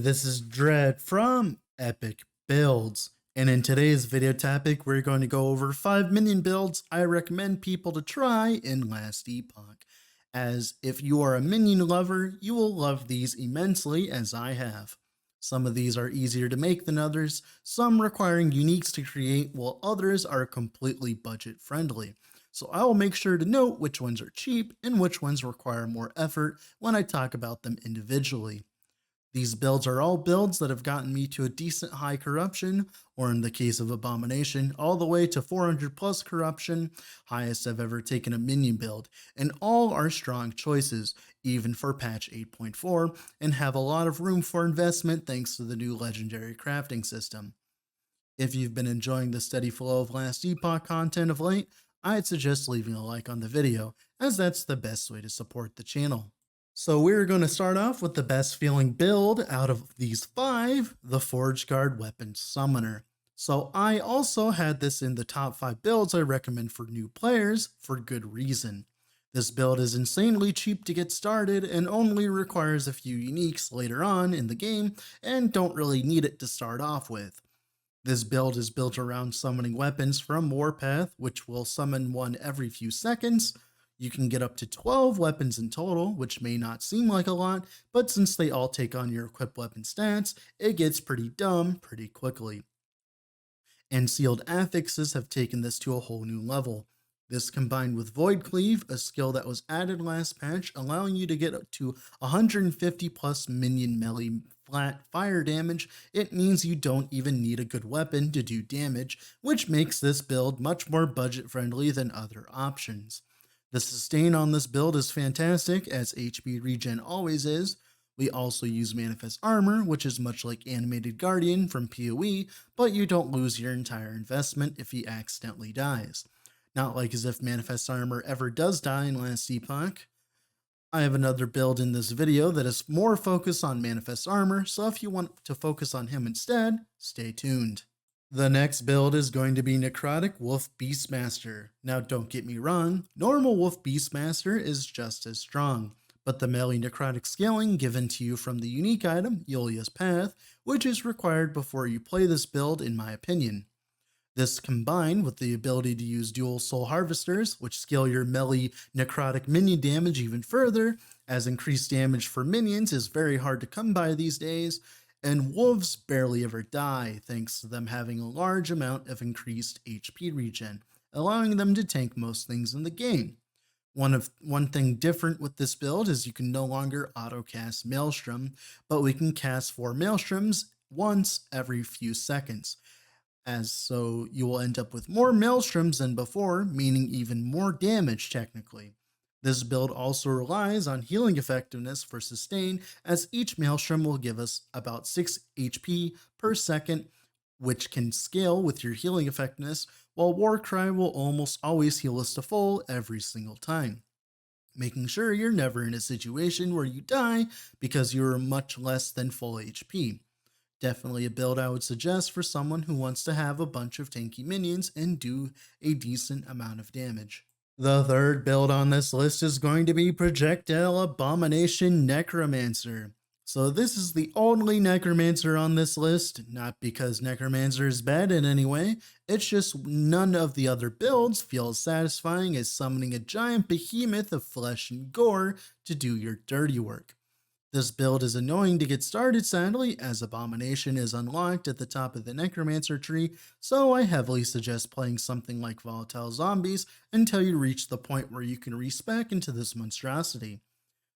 this is Dread from Epic Builds, and in today's video topic, we're going to go over 5 minion builds I recommend people to try in Last Epoch, as if you are a minion lover, you will love these immensely as I have. Some of these are easier to make than others, some requiring uniques to create, while others are completely budget friendly. So I will make sure to note which ones are cheap and which ones require more effort when I talk about them individually. These builds are all builds that have gotten me to a decent high corruption, or in the case of Abomination, all the way to 400 plus corruption, highest I've ever taken a minion build, and all are strong choices, even for patch 8.4, and have a lot of room for investment thanks to the new legendary crafting system. If you've been enjoying the steady flow of Last Epoch content of late, I'd suggest leaving a like on the video, as that's the best way to support the channel. So we're going to start off with the best feeling build out of these 5, the Forge Guard Weapon Summoner. So I also had this in the top 5 builds I recommend for new players for good reason. This build is insanely cheap to get started and only requires a few uniques later on in the game and don't really need it to start off with. This build is built around summoning weapons from Warpath, which will summon one every few seconds. You can get up to 12 weapons in total, which may not seem like a lot, but since they all take on your equipped weapon stats, it gets pretty dumb pretty quickly. And sealed affixes have taken this to a whole new level. This combined with Void Cleave, a skill that was added last patch, allowing you to get up to 150 plus minion melee flat fire damage, it means you don't even need a good weapon to do damage, which makes this build much more budget friendly than other options. The sustain on this build is fantastic, as HP regen always is. We also use Manifest Armor, which is much like Animated Guardian from PoE, but you don't lose your entire investment if he accidentally dies. Not like as if Manifest Armor ever does die in Last Epoch. I have another build in this video that is more focused on Manifest Armor, so if you want to focus on him instead, stay tuned. The next build is going to be Necrotic Wolf Beastmaster. Now don't get me wrong, normal Wolf Beastmaster is just as strong, but the melee necrotic scaling given to you from the unique item, Yulia's Path, which is required before you play this build in my opinion. This combined with the ability to use dual soul harvesters, which scale your melee necrotic minion damage even further, as increased damage for minions is very hard to come by these days, and wolves barely ever die thanks to them having a large amount of increased HP regen, allowing them to tank most things in the game. One thing different with this build is you can no longer auto-cast Maelstrom, but we can cast 4 Maelstroms once every few seconds. So you will end up with more Maelstroms than before, meaning even more damage technically. This build also relies on healing effectiveness for sustain, as each Maelstrom will give us about 6 HP per second, which can scale with your healing effectiveness, while Warcry will almost always heal us to full every single time, making sure you're never in a situation where you die because you're much less than full HP. Definitely a build I would suggest for someone who wants to have a bunch of tanky minions and do a decent amount of damage. The third build on this list is going to be Projectile Abomination Necromancer. So this is the only Necromancer on this list, not because Necromancer is bad in any way, it's just none of the other builds feel as satisfying as summoning a giant behemoth of flesh and gore to do your dirty work. This build is annoying to get started sadly, as Abomination is unlocked at the top of the Necromancer tree, so I heavily suggest playing something like Volatile Zombies until you reach the point where you can respec into this monstrosity.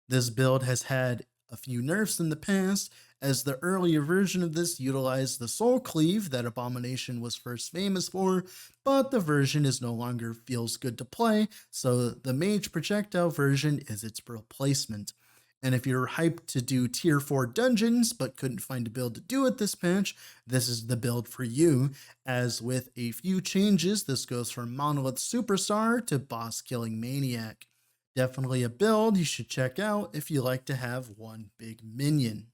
This build has had a few nerfs in the past, as the earlier version of this utilized the Soul Cleave that Abomination was first famous for, but the version is no longer feels good to play, so the Mage Projectile version is its replacement. And if you're hyped to do tier 4 dungeons but couldn't find a build to do it this patch, this is the build for you, as with a few changes this goes from Monolith Superstar to Boss Killing Maniac. Definitely a build you should check out if you like to have one big minion.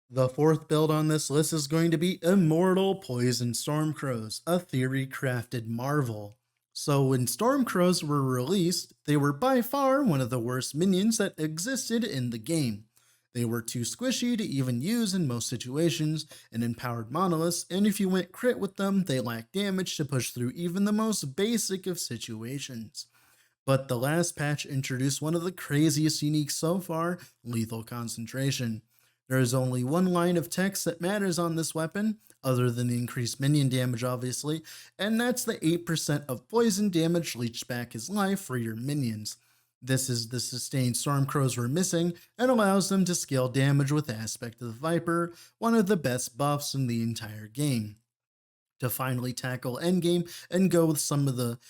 The fourth build on this list is going to be Immortal Poison Stormcrows, a theory crafted marvel. So when Stormcrows were released, they were by far one of the worst minions that existed in the game. They were too squishy to even use in most situations, and empowered monoliths, and if you went crit with them, they lacked damage to push through even the most basic of situations. But the last patch introduced one of the craziest uniques so far, lethal concentration. There is only one line of text that matters on this weapon, other than the increased minion damage obviously, and that's the 8% of poison damage leached back his life for your minions. This is the sustained Stormcrows were missing and allows them to scale damage with Aspect of the Viper, one of the best buffs in the entire game. To finally tackle endgame and go with some of the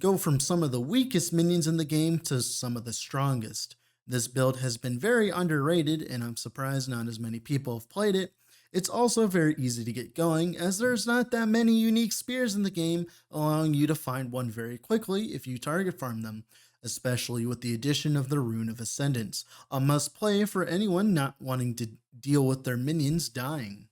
go from some of the weakest minions in the game to some of the strongest. This build has been very underrated, and I'm surprised not as many people have played it. It's also very easy to get going, as there's not that many unique spears in the game, allowing you to find one very quickly if you target farm them, especially with the addition of the Rune of Ascendance, a must play for anyone not wanting to deal with their minions dying.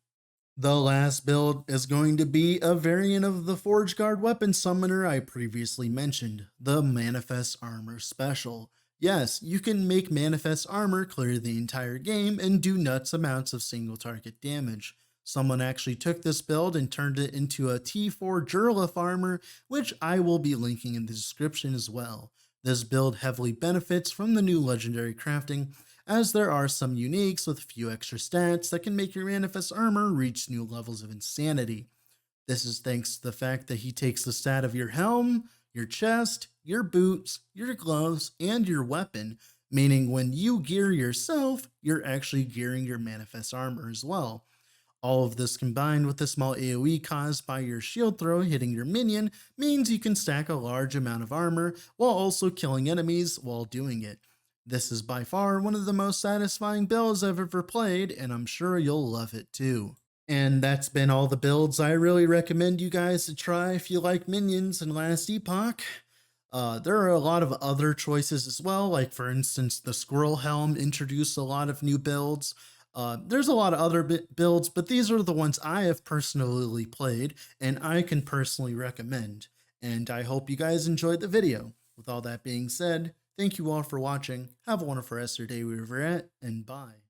The last build is going to be a variant of the Forge Guard weapon summoner I previously mentioned, the Manifest Armor Special. Yes, you can make Manifest Armor clear the entire game and do nuts amounts of single target damage. Someone actually took this build and turned it into a T4 Jurlith armor, which I will be linking in the description as well. This build heavily benefits from the new legendary crafting, as there are some uniques with a few extra stats that can make your Manifest Armor reach new levels of insanity. This is thanks to the fact that he takes the stat of your helm, your chest, your boots, your gloves, and your weapon, meaning when you gear yourself, you're actually gearing your Manifest Armor as well. All of this combined with the small AoE caused by your shield throw hitting your minion means you can stack a large amount of armor while also killing enemies while doing it. This is by far one of the most satisfying builds I've ever played, and I'm sure you'll love it too. And that's been all the builds I really recommend you guys to try if you like minions in Last Epoch. There are a lot of other choices as well, like for instance, the Squirrel Helm introduced a lot of new builds. There's a lot of other builds, but these are the ones I have personally played and I can personally recommend. And I hope you guys enjoyed the video. With all that being said, thank you all for watching. Have a wonderful rest of your day wherever you're at, and bye.